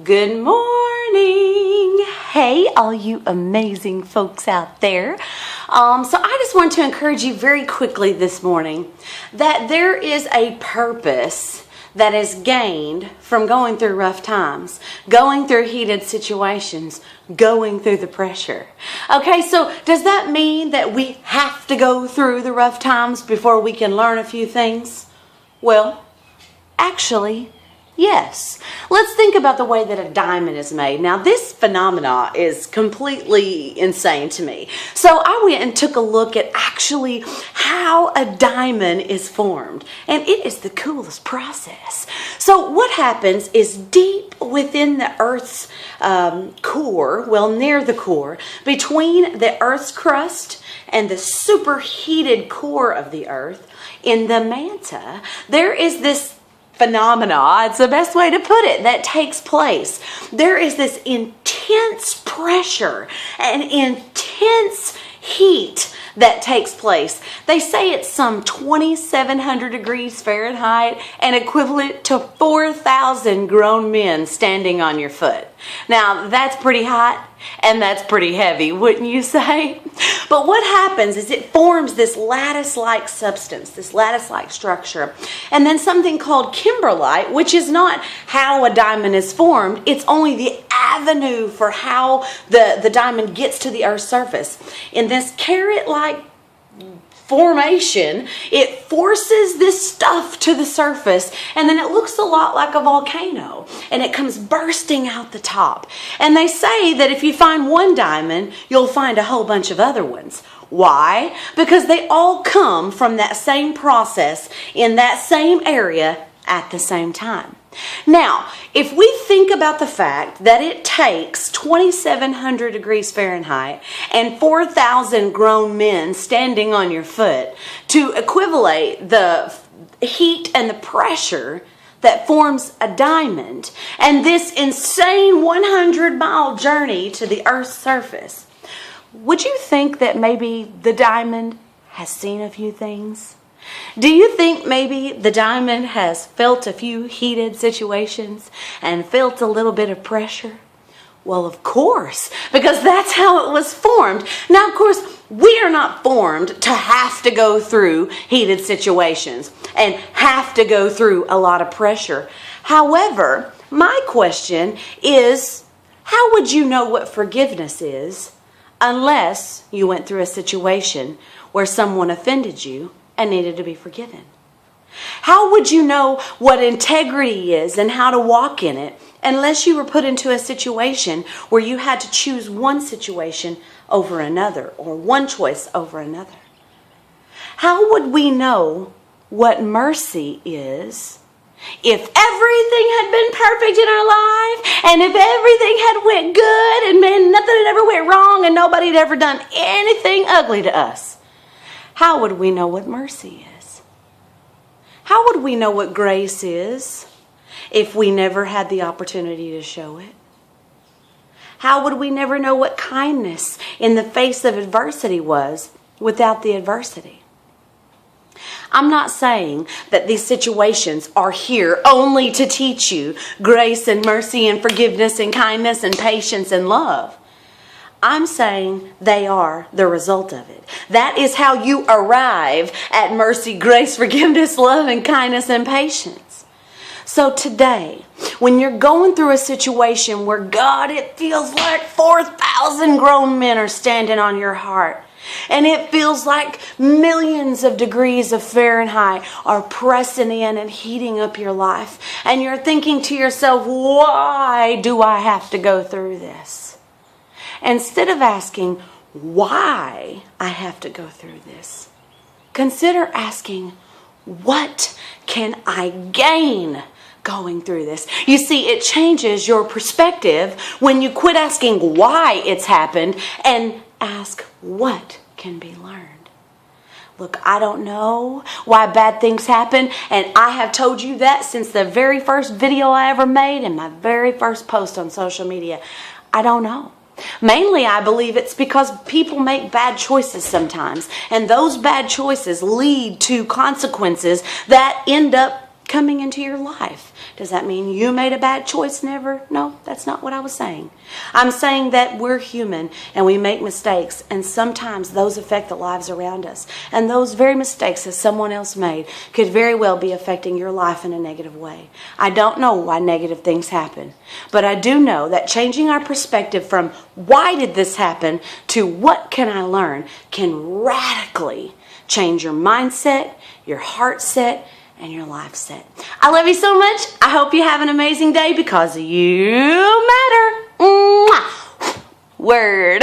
Good morning. Hey, all you amazing folks out there. So I just want to encourage you very quickly this morning that there is a purpose that is gained from going through rough times, going through heated situations, going through the pressure. Okay, so does that mean that we have to go through the rough times before we can learn a few things? Well, actually, yes. Let's think about the way that a diamond is made. Now, this phenomena is completely insane to me. So I went and took a look at actually how a diamond is formed. And it is the coolest process. So what happens is deep within the Earth's core, well, near the core, between the Earth's crust and the superheated core of the Earth, in the manta, there is this phenomena, it's the best way to put it, that takes place. There is this intense pressure and intense heat that takes place. They say it's some 2,700 degrees Fahrenheit and equivalent to 4,000 grown men standing on your foot. Now, that's pretty hot and that's pretty heavy, wouldn't you say? But what happens is it forms this lattice-like substance, this lattice-like structure, and then something called kimberlite, which is not how a diamond is formed, it's only the avenue for how the diamond gets to the Earth's surface. In this carrot-like formation, it forces this stuff to the surface, and then it looks a lot like a volcano, and it comes bursting out the top. And they say that if you find one diamond, you'll find a whole bunch of other ones. Why? Because they all come from that same process in that same area at the same time. Now, if we think about the fact that it takes 2,700 degrees Fahrenheit and 4,000 grown men standing on your foot to equivalent the heat and the pressure that forms a diamond, and this insane 100-mile journey to the Earth's surface, would you think that maybe the diamond has seen a few things? Do you think maybe the diamond has felt a few heated situations and felt a little bit of pressure? Well, of course, because that's how it was formed. Now, of course, we are not formed to have to go through heated situations and have to go through a lot of pressure. However, my question is, how would you know what forgiveness is unless you went through a situation where someone offended you and needed to be forgiven? How would you know what integrity is and how to walk in it unless you were put into a situation where you had to choose one situation over another or one choice over another? How would we know what mercy is if everything had been perfect in our life and if everything had went good and man, nothing had ever went wrong and nobody had ever done anything ugly to us? How would we know what mercy is? How would we know what grace is if we never had the opportunity to show it? How would we never know what kindness in the face of adversity was without the adversity? I'm not saying that these situations are here only to teach you grace and mercy and forgiveness and kindness and patience and love. I'm saying they are the result of it. That is how you arrive at mercy, grace, forgiveness, love, and kindness and patience. So today, when you're going through a situation where, God, it feels like 4,000 grown men are standing on your heart, and it feels like millions of degrees of Fahrenheit are pressing in and heating up your life, and you're thinking to yourself, why do I have to go through this? Instead of asking why I have to go through this, consider asking, what can I gain going through this? You see, it changes your perspective when you quit asking why it's happened and ask what can be learned. Look, I don't know why bad things happen, and I have told you that since the very first video I ever made and my very first post on social media. I don't know. Mainly, I believe it's because people make bad choices sometimes, and those bad choices lead to consequences that end up coming into your life, Does that mean you made a bad choice? Never. No, that's not what I was saying. I'm saying that we're human and we make mistakes, and sometimes those affect the lives around us. And those very mistakes that someone else made could very well be affecting your life in a negative way. I don't know why negative things happen, but I do know that changing our perspective from why did this happen to what can I learn can radically change your mindset, your heart set, and your life set. I love you so much. I hope you have an amazing day because you matter. Mwah! Word.